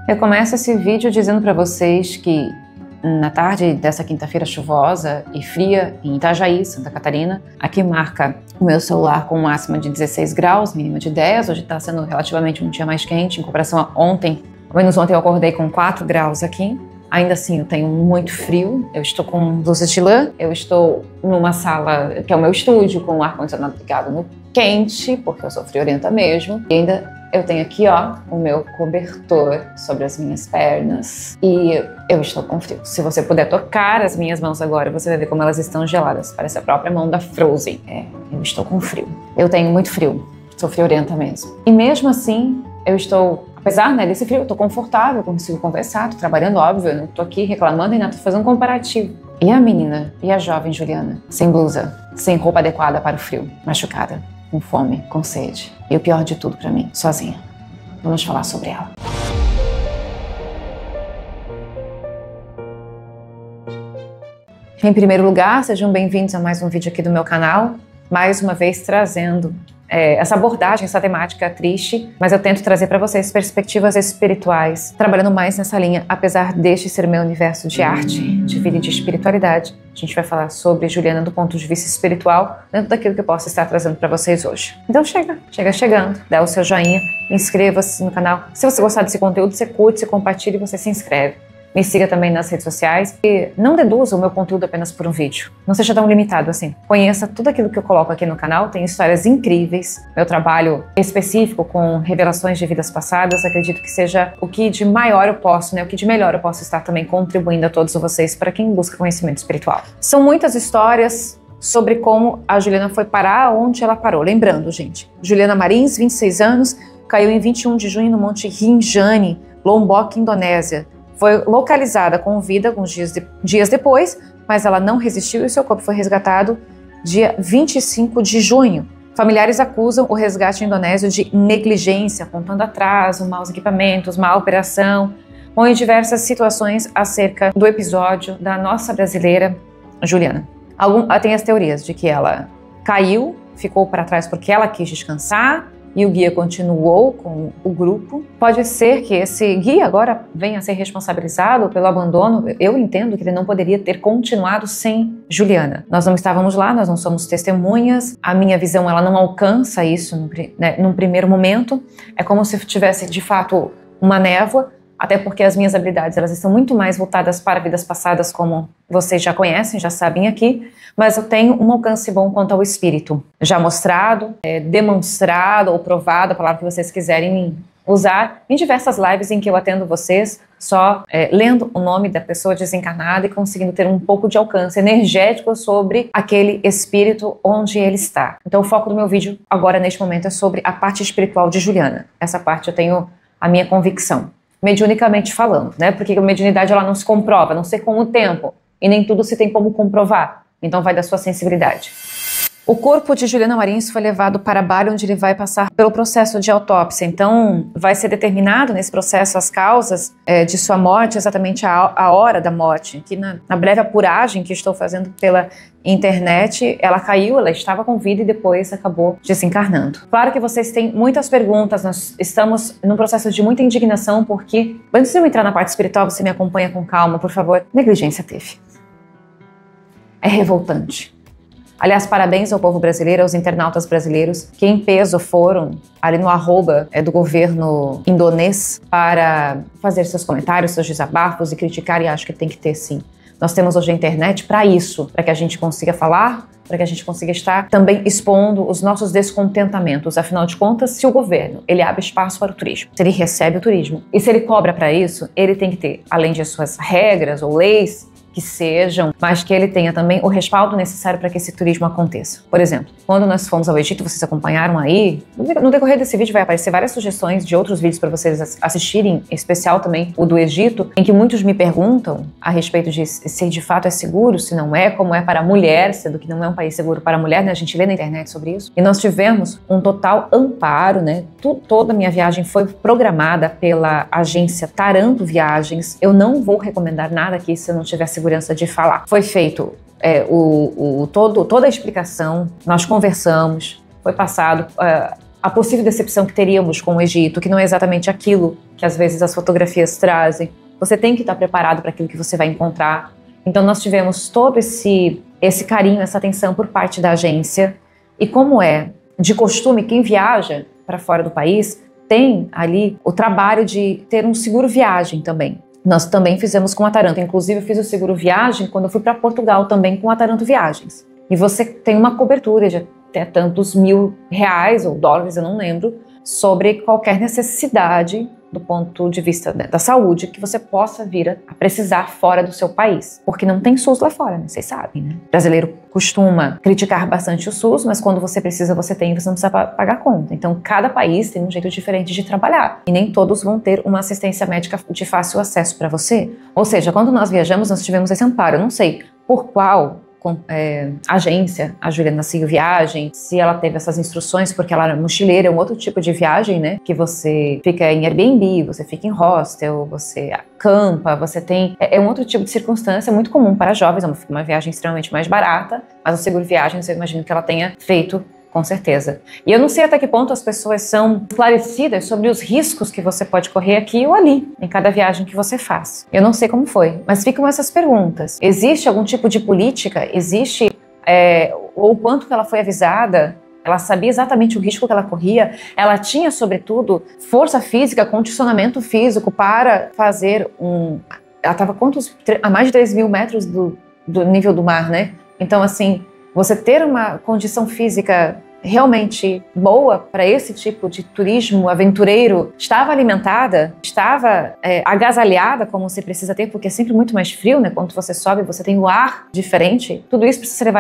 Eu começo esse vídeo dizendo para vocês que na tarde dessa quinta-feira chuvosa e fria em Itajaí, Santa Catarina, aqui marca o meu celular com máxima de 16 graus, mínima de 10. Hoje está sendo relativamente um dia mais quente em comparação a ontem. Ao menos ontem eu acordei com 4 graus aqui. Ainda assim eu tenho muito frio, eu estou com blusas de lã, eu estou numa sala que é o meu estúdio com o ar-condicionado ligado no quente, porque eu sou friorenta mesmo. E ainda eu tenho aqui, ó, o meu cobertor sobre as minhas pernas e eu estou com frio. Se você puder tocar as minhas mãos agora, você vai ver como elas estão geladas. Parece a própria mão da Frozen. Eu estou com frio. Eu tenho muito frio. Sou friorenta mesmo. E mesmo assim, eu estou, apesar desse frio, eu estou confortável, consigo conversar, estou trabalhando, óbvio, eu não estou aqui reclamando, ainda estou fazendo um comparativo. E a menina, e a jovem Juliana, sem blusa, sem roupa adequada para o frio, machucada, com fome, com sede. E o pior de tudo para mim, sozinha. Vamos falar sobre ela. Em primeiro lugar, sejam bem-vindos a mais um vídeo aqui do meu canal. Mais uma vez trazendo essa abordagem, essa temática triste, mas eu tento trazer para vocês perspectivas espirituais, trabalhando mais nessa linha, apesar deste ser meu universo de arte, de vida e de espiritualidade. A gente vai falar sobre Juliana do ponto de vista espiritual, dentro daquilo que eu posso estar trazendo para vocês hoje. Então chega chegando, dá o seu joinha, inscreva-se no canal. Se você gostar desse conteúdo, você curte, você compartilha e você se inscreve. Me siga também nas redes sociais e não deduza o meu conteúdo apenas por um vídeo. Não seja tão limitado assim. Conheça tudo aquilo que eu coloco aqui no canal, tem histórias incríveis. Meu trabalho específico com revelações de vidas passadas, acredito que seja o que de maior eu posso, o que de melhor eu posso estar também contribuindo a todos vocês para quem busca conhecimento espiritual. São muitas histórias sobre como a Juliana foi parar onde ela parou. Lembrando, gente, Juliana Marins, 26 anos, caiu em 21 de junho no Monte Rinjani, Lombok, Indonésia. Foi localizada com vida alguns dias depois, mas ela não resistiu e seu corpo foi resgatado dia 25 de junho. Familiares acusam o resgate indonésio de negligência, apontando atraso, maus equipamentos, má operação, ou em diversas situações acerca do episódio da nossa brasileira Juliana. Tem as teorias de que ela caiu, ficou para trás porque ela quis descansar, e o guia continuou com o grupo. Pode ser que esse guia agora venha a ser responsabilizado pelo abandono. Eu entendo que ele não poderia ter continuado sem Juliana. Nós não estávamos lá, nós não somos testemunhas. A minha visão, ela não alcança isso num primeiro momento. É como se tivesse, de fato, uma névoa, até porque as minhas habilidades elas estão muito mais voltadas para vidas passadas, como vocês já conhecem, já sabem aqui, mas eu tenho um alcance bom quanto ao espírito, já mostrado, demonstrado ou provado, a palavra que vocês quiserem usar, em diversas lives em que eu atendo vocês, só lendo o nome da pessoa desencarnada e conseguindo ter um pouco de alcance energético sobre aquele espírito onde ele está. Então o foco do meu vídeo agora, neste momento, é sobre a parte espiritual de Juliana. Essa parte eu tenho a minha convicção. Mediunicamente falando, porque a mediunidade ela não se comprova, a não ser com o tempo, e nem tudo se tem como comprovar, então vai da sua sensibilidade. O corpo de Juliana Marins foi levado para Bali, onde ele vai passar pelo processo de autópsia, então vai ser determinado nesse processo as causas de sua morte, exatamente a hora da morte, que na breve apuragem que estou fazendo pela internet, ela caiu, ela estava com vida e depois acabou desencarnando. Claro que vocês têm muitas perguntas, nós estamos num processo de muita indignação, porque, antes de eu entrar na parte espiritual, você me acompanha com calma, por favor. Negligência teve. É revoltante. Aliás, parabéns ao povo brasileiro, aos internautas brasileiros, que em peso foram ali no arroba do governo indonês para fazer seus comentários, seus desabafos e criticar, e acho que tem que ter sim. Nós temos hoje a internet para isso, para que a gente consiga falar, para que a gente consiga estar também expondo os nossos descontentamentos. Afinal de contas, se o governo ele abre espaço para o turismo, se ele recebe o turismo e se ele cobra para isso, ele tem que ter, além de suas regras ou leis, que sejam, mas que ele tenha também o respaldo necessário para que esse turismo aconteça. Por exemplo, quando nós fomos ao Egito, vocês acompanharam aí, no decorrer desse vídeo vai aparecer várias sugestões de outros vídeos para vocês assistirem, em especial também o do Egito, em que muitos me perguntam a respeito de se de fato é seguro, se não é, como é para a mulher, sendo que não é um país seguro para a mulher, A gente lê na internet sobre isso. E nós tivemos um total amparo, Toda a minha viagem foi programada pela agência Taranto Viagens. Eu não vou recomendar nada aqui se eu não tiver segurança de falar. Foi feito toda a explicação, nós conversamos, foi passado a possível decepção que teríamos com o Egito, que não é exatamente aquilo que às vezes as fotografias trazem. Você tem que estar preparado para aquilo que você vai encontrar. Então nós tivemos todo esse carinho, essa atenção por parte da agência. E como é de costume, quem viaja para fora do país tem ali o trabalho de ter um seguro viagem também. Nós também fizemos com a Taranto. Inclusive eu fiz o seguro viagem quando eu fui para Portugal também com a Taranto Viagens. E você tem uma cobertura de até tantos R$1.000 ou dólares, eu não lembro, sobre qualquer necessidade do ponto de vista da saúde que você possa vir a precisar fora do seu país. Porque não tem SUS lá fora, né? Vocês sabem, né? O brasileiro costuma criticar bastante o SUS, mas quando você precisa, você tem, você não precisa pagar conta. Então, cada país tem um jeito diferente de trabalhar. E nem todos vão ter uma assistência médica de fácil acesso para você. Ou seja, quando nós viajamos, nós tivemos esse amparo. Eu não sei por qual agência a Juliana seguiu viagem, se ela teve essas instruções, porque ela era mochileira, é um outro tipo de viagem, né? Que você fica em Airbnb, você fica em hostel, você acampa, você tem... É um outro tipo de circunstância muito comum para jovens, é uma viagem extremamente mais barata, mas o seguro viagem, eu imagino que ela tenha feito com certeza. E eu não sei até que ponto as pessoas são esclarecidas sobre os riscos que você pode correr aqui ou ali, em cada viagem que você faz. Eu não sei como foi, mas ficam essas perguntas. Existe algum tipo de política? Existe, ou o quanto que ela foi avisada? Ela sabia exatamente o risco que ela corria? Ela tinha, sobretudo, força física, condicionamento físico para fazer Ela estava a mais de 3.000 metros do nível do mar, né? Então, assim, você ter uma condição física realmente boa para esse tipo de turismo aventureiro, estava alimentada, estava agasalhada como você precisa ter, porque é sempre muito mais frio, né? Quando você sobe, você tem o ar diferente. Tudo isso precisa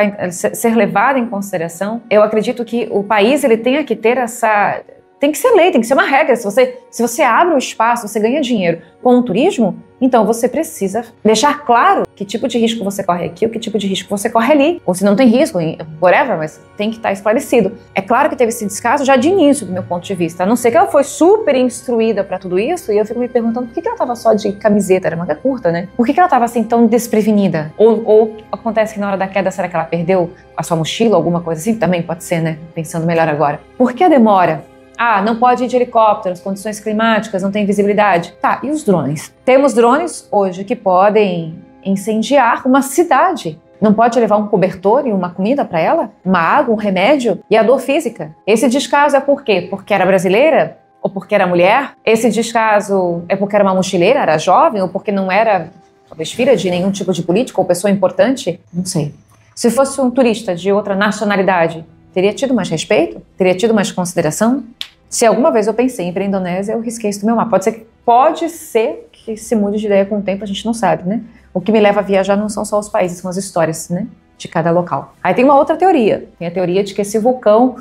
ser levado em consideração. Eu acredito que o país ele tenha que ter essa... Tem que ser lei, tem que ser uma regra. Se você abre o espaço, você ganha dinheiro com o turismo, então você precisa deixar claro que tipo de risco você corre aqui, ou que tipo de risco você corre ali. Ou se não tem risco, whatever, mas tem que estar esclarecido. É claro que teve esse descaso já de início, do meu ponto de vista. A não ser que ela foi super instruída para tudo isso, e eu fico me perguntando por que ela estava só de camiseta, era manga curta, né? Por que ela estava assim tão desprevenida? Ou acontece que na hora da queda, será que ela perdeu a sua mochila, alguma coisa assim? Também pode ser, né? Pensando melhor agora. Por que a demora? Ah, não pode ir de helicóptero, as condições climáticas, não tem visibilidade. Tá, e os drones? Temos drones hoje que podem incendiar uma cidade. Não pode levar um cobertor e uma comida para ela? Uma água, um remédio? E a dor física? Esse descaso é por quê? Porque era brasileira? Ou porque era mulher? Esse descaso é porque era uma mochileira, era jovem? Ou porque não era, talvez, filha de nenhum tipo de político ou pessoa importante? Não sei. Se fosse um turista de outra nacionalidade, teria tido mais respeito? Teria tido mais consideração? Se alguma vez eu pensei em ir para a Indonésia, eu risquei isso do meu mapa. Pode ser que se mude de ideia com o tempo, a gente não sabe, né? O que me leva a viajar não são só os países, são as histórias, né? De cada local. Aí tem uma outra teoria. Tem a teoria de que esse vulcão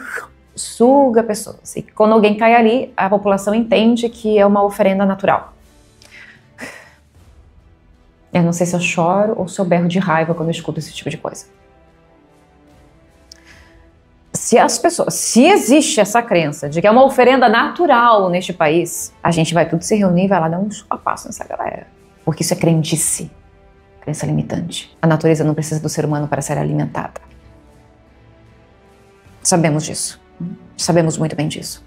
suga pessoas. E quando alguém cai ali, a população entende que é uma oferenda natural. Eu não sei se eu choro ou se eu berro de raiva quando eu escuto esse tipo de coisa. Se existe essa crença de que é uma oferenda natural neste país, a gente vai tudo se reunir e vai lá dar um chupa-passo nessa galera. Porque isso é crendice, crença limitante. A natureza não precisa do ser humano para ser alimentada. Sabemos disso. Sabemos muito bem disso.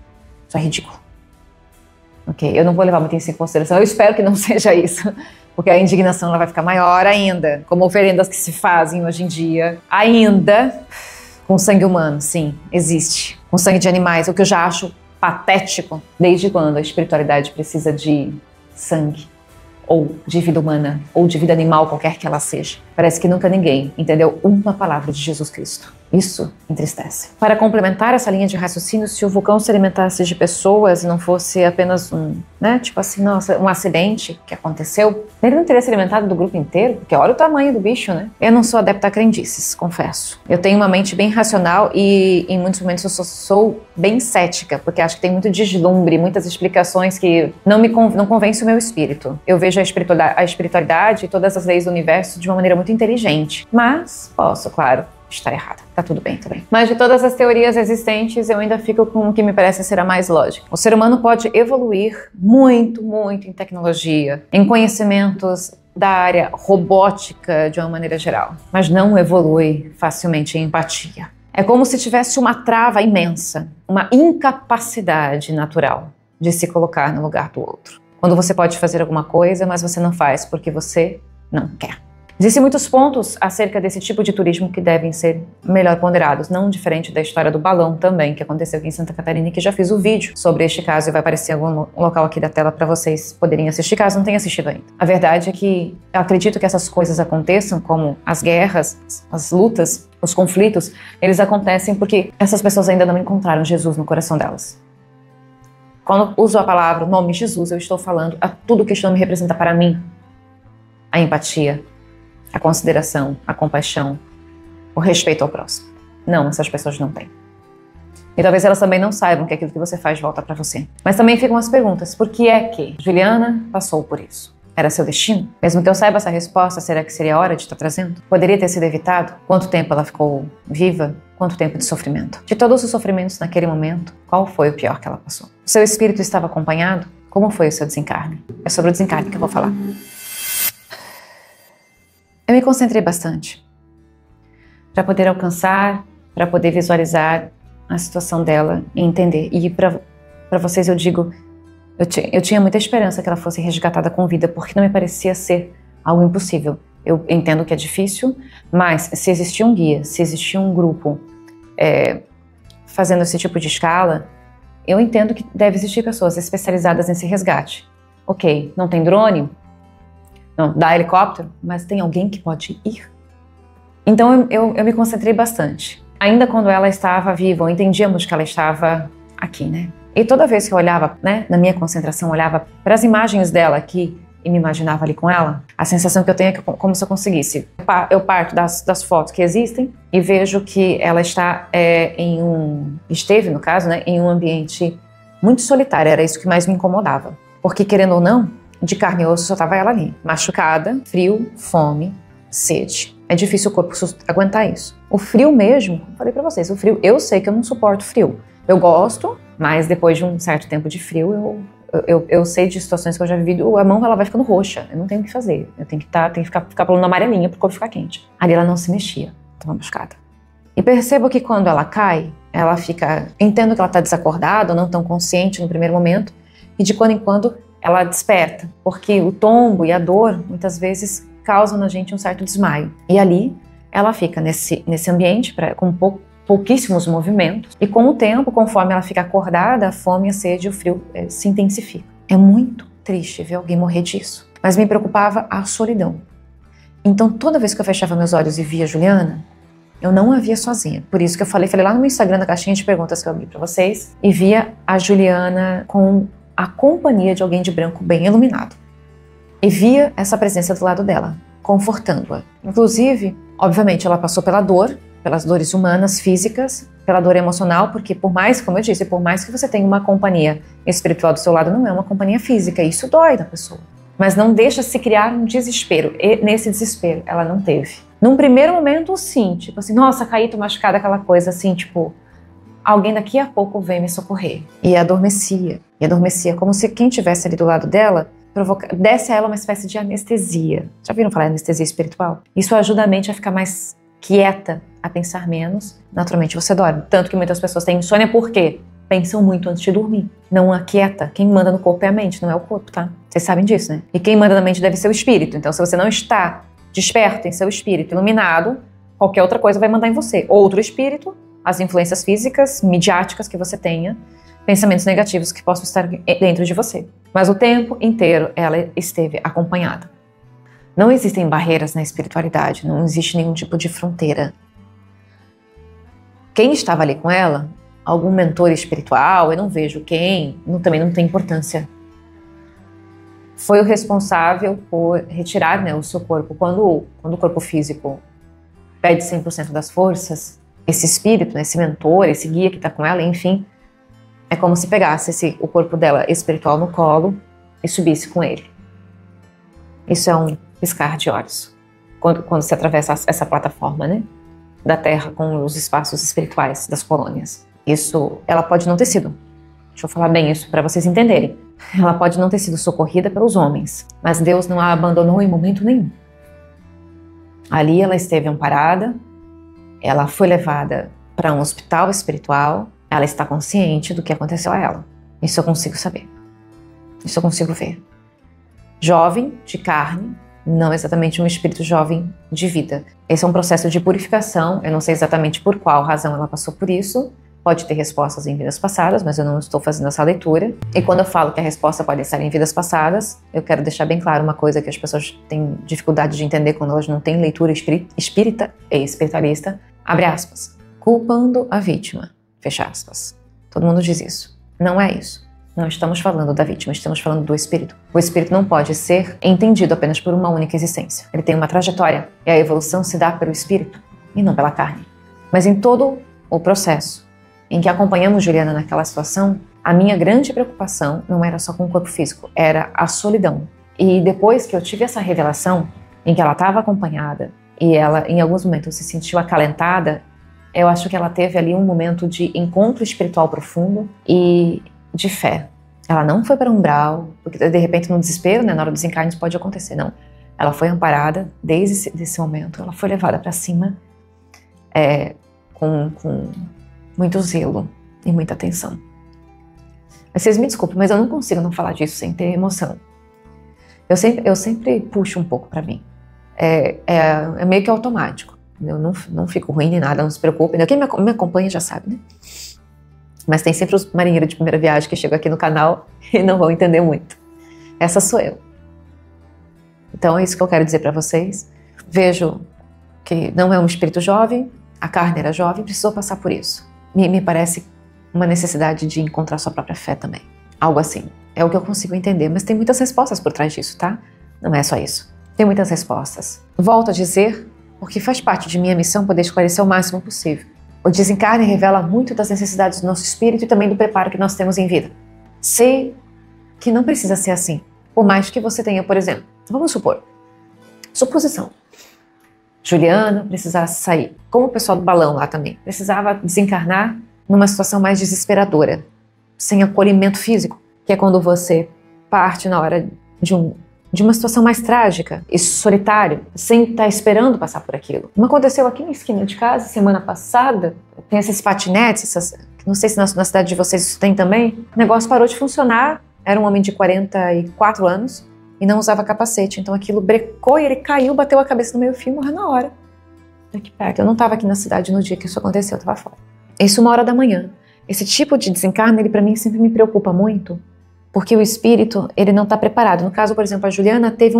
Isso é ridículo. Ok? Eu não vou levar muito isso em consideração. Eu espero que não seja isso. Porque a indignação ela vai ficar maior ainda. Como oferendas que se fazem hoje em dia. Ainda... Com sangue humano, sim, existe. Com sangue de animais, o que eu já acho patético. Desde quando a espiritualidade precisa de sangue? Ou de vida humana, ou de vida animal, qualquer que ela seja. Parece que nunca ninguém entendeu uma palavra de Jesus Cristo. Isso entristece. Para complementar essa linha de raciocínio, se o vulcão se alimentasse de pessoas e não fosse apenas tipo assim, nossa, um acidente que aconteceu, ele não teria se alimentado do grupo inteiro? Porque olha o tamanho do bicho, né? Eu não sou adepta a crendices, confesso. Eu tenho uma mente bem racional e em muitos momentos eu sou bem cética, porque acho que tem muito deslumbre, muitas explicações que não convencem o meu espírito. Eu vejo a espiritualidade e todas as leis do universo de uma maneira muito inteligente. Mas posso, claro, estar errada. Tá tudo bem também. Mas de todas as teorias existentes, eu ainda fico com o que me parece ser a mais lógica. O ser humano pode evoluir muito, muito em tecnologia, em conhecimentos da área robótica de uma maneira geral, mas não evolui facilmente em empatia. É como se tivesse uma trava imensa, uma incapacidade natural de se colocar no lugar do outro. Quando você pode fazer alguma coisa, mas você não faz porque você não quer. Existem muitos pontos acerca desse tipo de turismo que devem ser melhor ponderados, não diferente da história do balão também, que aconteceu aqui em Santa Catarina, e que já fiz o vídeo sobre este caso e vai aparecer em algum local aqui da tela para vocês poderem assistir, caso não tenham assistido ainda. A verdade é que eu acredito que essas coisas aconteçam, como as guerras, as lutas, os conflitos, eles acontecem porque essas pessoas ainda não encontraram Jesus no coração delas. Quando uso a palavra, o nome Jesus, eu estou falando a tudo que este nome representa para mim. A empatia, a consideração, a compaixão, o respeito ao próximo. Não, essas pessoas não têm. E talvez elas também não saibam que aquilo que você faz volta para você. Mas também ficam as perguntas. Por que é que Juliana passou por isso? Era seu destino? Mesmo que eu saiba essa resposta, será que seria a hora de estar trazendo? Poderia ter sido evitado? Quanto tempo ela ficou viva? Quanto tempo de sofrimento? De todos os sofrimentos naquele momento, qual foi o pior que ela passou? O seu espírito estava acompanhado? Como foi o seu desencarne? É sobre o desencarne que eu vou falar. Eu me concentrei bastante para poder alcançar, para poder visualizar a situação dela e entender. E para vocês eu digo, eu tinha muita esperança que ela fosse resgatada com vida, porque não me parecia ser algo impossível. Eu entendo que é difícil, mas se existia um guia, se existia um grupo fazendo esse tipo de escala, eu entendo que deve existir pessoas especializadas nesse resgate. Ok, não tem drone? Não dá helicóptero? Mas tem alguém que pode ir? Então eu me concentrei bastante. Ainda quando ela estava viva, entendíamos que ela estava aqui, né? E toda vez que eu olhava, né, na minha concentração, olhava para as imagens dela aqui e me imaginava ali com ela, a sensação que eu tenho é que como se eu conseguisse. Eu parto das fotos que existem e vejo que ela está esteve, no caso, né, em um ambiente muito solitário. Era isso que mais me incomodava. Porque, querendo ou não, de carne e osso só estava ela ali. Machucada, frio, fome, sede. É difícil o corpo aguentar isso. O frio mesmo, falei pra vocês, o frio, eu sei que eu não suporto frio. Eu gosto, mas depois de um certo tempo de frio, eu sei de situações que eu já vivi, a mão ela vai ficando roxa, eu não tenho o que fazer. Eu tenho que ficar pulando amarelinha pro corpo ficar quente. Ali ela não se mexia, estava machucada. E percebo que quando ela cai, ela fica, entendo que ela está desacordada, ou não tão consciente no primeiro momento, e de quando em quando ela desperta, porque o tombo e a dor, muitas vezes, causam na gente um certo desmaio. E ali, ela fica nesse ambiente com pouquíssimos movimentos, e com o tempo, conforme ela fica acordada, a fome, a sede e o frio se intensificam. É muito triste ver alguém morrer disso, mas me preocupava a solidão. Então, toda vez que eu fechava meus olhos e via Juliana, eu não a via sozinha. Por isso que eu falei lá no meu Instagram, na caixinha de perguntas que eu abri pra vocês, e via a Juliana com a companhia de alguém de branco bem iluminado. E via essa presença do lado dela, confortando-a. Inclusive, obviamente, ela passou pela dor, pelas dores humanas, físicas, pela dor emocional, porque por mais, como eu disse, por mais que você tenha uma companhia espiritual do seu lado, não é uma companhia física, isso dói na pessoa. Mas não deixa se criar um desespero, e nesse desespero ela não teve. Num primeiro momento, sim, tipo assim, nossa, caí, tô machucada, aquela coisa assim, tipo, alguém daqui a pouco vem me socorrer. E adormecia, como se quem estivesse ali do lado dela desse a ela uma espécie de anestesia. Já viram falar em anestesia espiritual? Isso ajuda a mente a ficar mais quieta, a pensar menos. Naturalmente você dorme. Tanto que muitas pessoas têm insônia porque pensam muito antes de dormir. Não aquieta. Quem manda no corpo é a mente, não é o corpo, tá? Vocês sabem disso, né? E quem manda na mente deve ser o espírito. Então, se você não está desperto em seu espírito, iluminado, qualquer outra coisa vai mandar em você. Outro espírito, as influências físicas, midiáticas que você tenha, pensamentos negativos que possam estar dentro de você. Mas o tempo inteiro ela esteve acompanhada. Não existem barreiras na espiritualidade, não existe nenhum tipo de fronteira. Quem estava ali com ela, algum mentor espiritual, eu não vejo quem, também não tem importância. Foi o responsável por retirar, né, o seu corpo. Quando o corpo físico perde 100% das forças, esse espírito, né, esse mentor, esse guia que está com ela, enfim, é como se pegasse o corpo dela espiritual no colo e subisse com ele. Isso é um piscar de olhos. Quando se atravessa essa plataforma, né, da Terra com os espaços espirituais das colônias. Isso, ela pode não ter sido. Deixa eu falar bem isso para vocês entenderem. Ela pode não ter sido socorrida pelos homens, mas Deus não a abandonou em momento nenhum. Ali ela esteve amparada, ela foi levada para um hospital espiritual, ela está consciente do que aconteceu a ela. Isso eu consigo saber. Isso eu consigo ver. Jovem de carne, não exatamente um espírito jovem de vida. Esse é um processo de purificação, eu não sei exatamente por qual razão ela passou por isso. Pode ter respostas em vidas passadas, mas eu não estou fazendo essa leitura. E quando eu falo que a resposta pode estar em vidas passadas, eu quero deixar bem claro uma coisa que as pessoas têm dificuldade de entender quando elas não têm leitura espírita e espiritualista. Abre aspas. Culpando a vítima. Fecha aspas. Todo mundo diz isso. Não é isso. Não estamos falando da vítima, estamos falando do espírito. O espírito não pode ser entendido apenas por uma única existência. Ele tem uma trajetória e a evolução se dá pelo espírito e não pela carne. Mas em todo o processo em que acompanhamos Juliana naquela situação, a minha grande preocupação não era só com o corpo físico, era a solidão. E depois que eu tive essa revelação, em que ela estava acompanhada e ela em alguns momentos se sentiu acalentada, eu acho que ela teve ali um momento de encontro espiritual profundo e de fé. Ela não foi para o umbral, porque de repente no desespero, né, na hora do desencarne isso pode acontecer, não. Ela foi amparada desde esse momento, ela foi levada para cima com muito zelo e muita atenção. Mas vocês me desculpem, mas eu não consigo não falar disso sem ter emoção. Eu sempre puxo um pouco para mim. É meio que automático. Eu não fico ruim nem nada, não se preocupem. Quem me acompanha já sabe, né? Mas tem sempre os marinheiros de primeira viagem que chegam aqui no canal e não vão entender muito. Essa sou eu. Então é isso que eu quero dizer para vocês. Vejo que não é um espírito jovem, a carne era jovem, precisou passar por isso. Me parece uma necessidade de encontrar sua própria fé também. Algo assim. É o que eu consigo entender, mas tem muitas respostas por trás disso, tá? Não é só isso. Tem muitas respostas. Volto a dizer, porque faz parte de minha missão poder esclarecer o máximo possível. O desencarne revela muito das necessidades do nosso espírito e também do preparo que nós temos em vida. Sei que não precisa ser assim. Por mais que você tenha, por exemplo, vamos supor, suposição. Juliana precisasse sair, como o pessoal do balão lá também, precisava desencarnar numa situação mais desesperadora, sem acolhimento físico, que é quando você parte na hora de uma situação mais trágica e solitário, sem estar esperando passar por aquilo. Como aconteceu aqui na esquina de casa, semana passada, tem esses patinetes, não sei se na cidade de vocês isso tem também, o negócio parou de funcionar, era um homem de 44 anos, e não usava capacete, então aquilo brecou e ele caiu, bateu a cabeça no meio-fio e morreu na hora. Aqui perto. Eu não estava aqui na cidade no dia que isso aconteceu, eu estava fora. Isso 1h da manhã. Esse tipo de desencarne, ele para mim sempre me preocupa muito, porque o espírito, ele não está preparado. No caso, por exemplo, a Juliana teve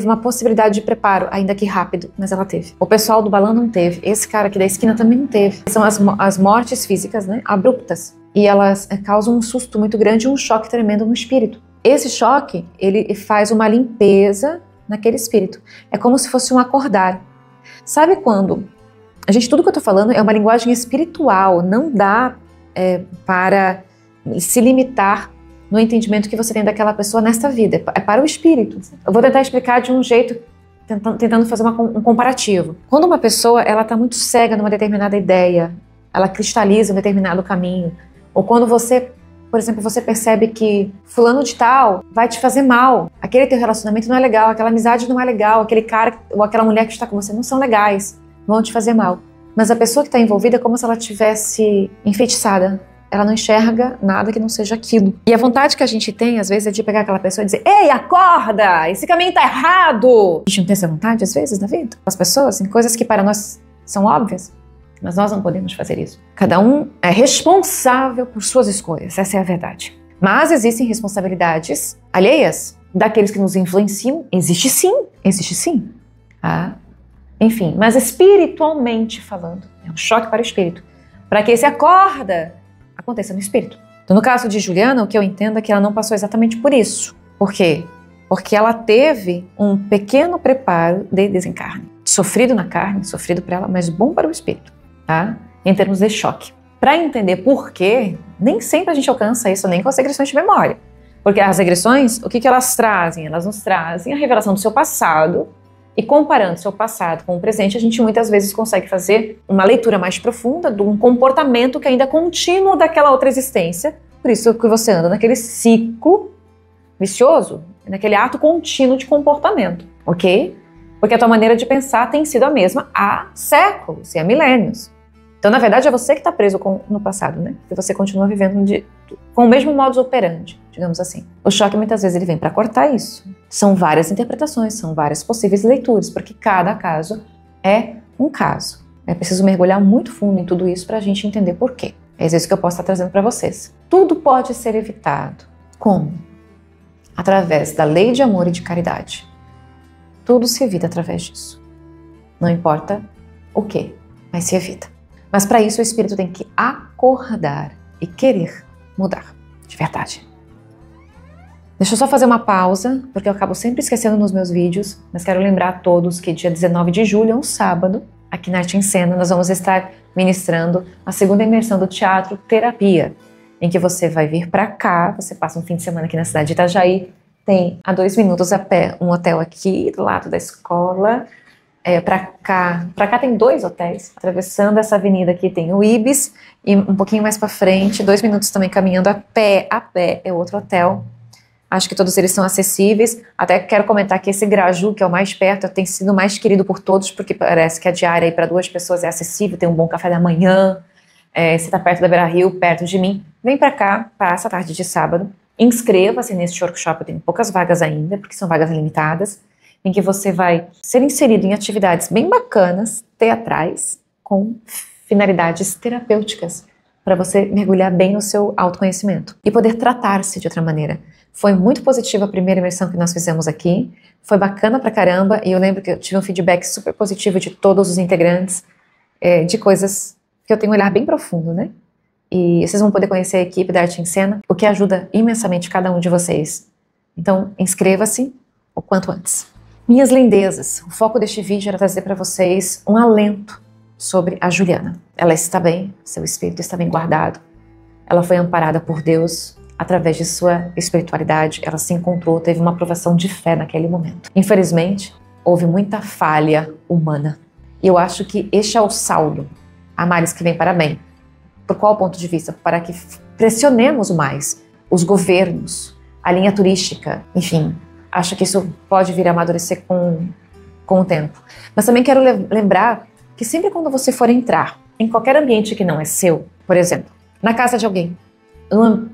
uma possibilidade de preparo, ainda que rápido, mas ela teve. O pessoal do balão não teve. Esse cara aqui da esquina também não teve. São as mortes físicas, né, abruptas. E elas causam um susto muito grande e um choque tremendo no espírito. Esse choque, ele faz uma limpeza naquele espírito. É como se fosse um acordar. Sabe quando? Tudo que eu tô falando é uma linguagem espiritual. Não dá para se limitar no entendimento que você tem daquela pessoa nesta vida. É para o espírito. Eu vou tentar explicar de um jeito, tentando fazer um comparativo. Quando uma pessoa ela está muito cega numa determinada ideia, ela cristaliza um determinado caminho, ou quando você, por exemplo, você percebe que fulano de tal vai te fazer mal, aquele teu relacionamento não é legal, aquela amizade não é legal, aquele cara ou aquela mulher que está com você não são legais, vão te fazer mal. Mas a pessoa que está envolvida é como se ela tivesse enfeitiçada. Ela não enxerga nada que não seja aquilo. E a vontade que a gente tem, às vezes, é de pegar aquela pessoa e dizer: ei, acorda! Esse caminho tá errado! A gente não tem essa vontade, às vezes, na vida? As pessoas, em coisas que para nós são óbvias, mas nós não podemos fazer isso. Cada um é responsável por suas escolhas, essa é a verdade. Mas existem responsabilidades alheias daqueles que nos influenciam. Existe sim. Enfim, mas espiritualmente falando, é um choque para o espírito. Para que esse acorda aconteça no espírito. Então, no caso de Juliana, o que eu entendo é que ela não passou exatamente por isso. Por quê? Porque ela teve um pequeno preparo de desencarne. Sofrido na carne, sofrido para ela, mas bom para o espírito, tá? Em termos de choque. Para entender por quê, nem sempre a gente alcança isso, nem com as regressões de memória. Porque as regressões, o que elas trazem? Elas nos trazem a revelação do seu passado. E comparando seu passado com o presente, a gente muitas vezes consegue fazer uma leitura mais profunda de um comportamento que ainda é contínuo daquela outra existência. Por isso que você anda naquele ciclo vicioso, naquele ato contínuo de comportamento, ok? Porque a tua maneira de pensar tem sido a mesma há séculos e há milênios. Então, na verdade, é você que está preso no passado, né? Porque você continua vivendo com o mesmo modus operandi, digamos assim. O choque, muitas vezes, ele vem para cortar isso. São várias interpretações, são várias possíveis leituras, porque cada caso é um caso. É preciso mergulhar muito fundo em tudo isso para a gente entender por quê. É isso que eu posso estar trazendo para vocês. Tudo pode ser evitado. Como? Através da lei de amor e de caridade. Tudo se evita através disso. Não importa o quê, mas se evita. Mas para isso o espírito tem que acordar e querer mudar, de verdade. Deixa eu só fazer uma pausa, porque eu acabo sempre esquecendo nos meus vídeos, mas quero lembrar a todos que dia 19 de julho, um sábado, aqui na Arte em Cena, nós vamos estar ministrando a segunda imersão do Teatro Terapia, em que você vai vir para cá, você passa um fim de semana aqui na cidade de Itajaí, tem a 2 minutos a pé um hotel aqui do lado da escola. Para cá tem 2 hotéis, atravessando essa avenida aqui tem o Ibis e um pouquinho mais para frente, 2 minutos também caminhando a pé é outro hotel. Acho que todos eles são acessíveis. Até quero comentar que esse Graju, que é o mais perto, tem sido mais querido por todos, porque parece que a diária aí para 2 pessoas é acessível, tem um bom café da manhã, você está perto da Beira-Rio, perto de mim, vem para cá, passa a tarde de sábado, inscreva-se nesse workshop, tem poucas vagas ainda, porque são vagas limitadas, em que você vai ser inserido em atividades bem bacanas, teatrais, com finalidades terapêuticas, para você mergulhar bem no seu autoconhecimento e poder tratar-se de outra maneira. Foi muito positiva a primeira imersão que nós fizemos aqui, foi bacana pra caramba, e eu lembro que eu tive um feedback super positivo de todos os integrantes, de coisas que eu tenho um olhar bem profundo, né? E vocês vão poder conhecer a equipe da Arte em Cena, o que ajuda imensamente cada um de vocês. Então, inscreva-se o quanto antes. Minhas lindezas, o foco deste vídeo era trazer para vocês um alento sobre a Juliana. Ela está bem, seu espírito está bem guardado, ela foi amparada por Deus através de sua espiritualidade, ela se encontrou, teve uma aprovação de fé naquele momento. Infelizmente, houve muita falha humana. E eu acho que este é o saldo, a males que vem para bem. Por qual ponto de vista? Para que pressionemos mais os governos, a linha turística, enfim. Acho que isso pode vir a amadurecer com o tempo. Mas também quero lembrar que sempre quando você for entrar em qualquer ambiente que não é seu, por exemplo, na casa de alguém,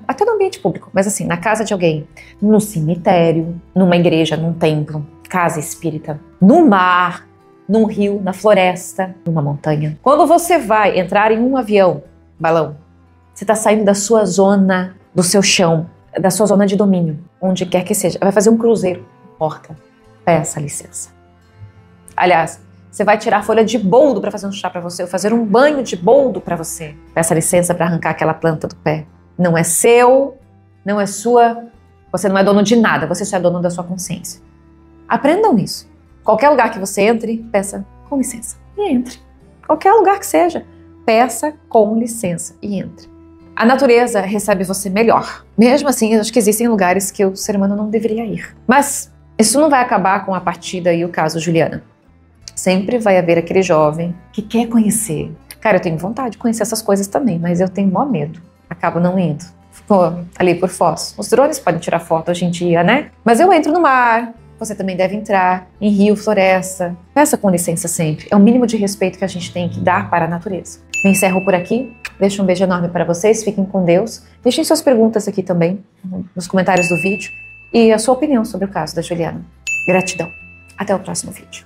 até no ambiente público, mas assim, na casa de alguém, no cemitério, numa igreja, num templo, casa espírita, no mar, num rio, na floresta, numa montanha. Quando você vai entrar em um avião, balão, você está saindo da sua zona, do seu chão, da sua zona de domínio, onde quer que seja. Vai fazer um cruzeiro, porta, peça licença. Aliás, você vai tirar a folha de boldo para fazer um chá para você, ou fazer um banho de boldo para você. Peça licença para arrancar aquela planta do pé. Não é seu, não é sua, você não é dono de nada, você só é dono da sua consciência. Aprendam isso. Qualquer lugar que você entre, peça com licença e entre. Qualquer lugar que seja, peça com licença e entre. A natureza recebe você melhor. Mesmo assim, eu acho que existem lugares que o ser humano não deveria ir. Mas isso não vai acabar com a partida e o caso Juliana. Sempre vai haver aquele jovem que quer conhecer. Cara, eu tenho vontade de conhecer essas coisas também, mas eu tenho maior medo. Acabo não indo. Ficou ali por Foz. Os drones podem tirar foto hoje em dia, né? Mas eu entro no mar. Você também deve entrar em rio, floresta. Peça com licença sempre. É o mínimo de respeito que a gente tem que dar para a natureza. Me encerro por aqui. Deixo um beijo enorme para vocês. Fiquem com Deus. Deixem suas perguntas aqui também, nos comentários do vídeo. E a sua opinião sobre o caso da Juliana. Gratidão. Até o próximo vídeo.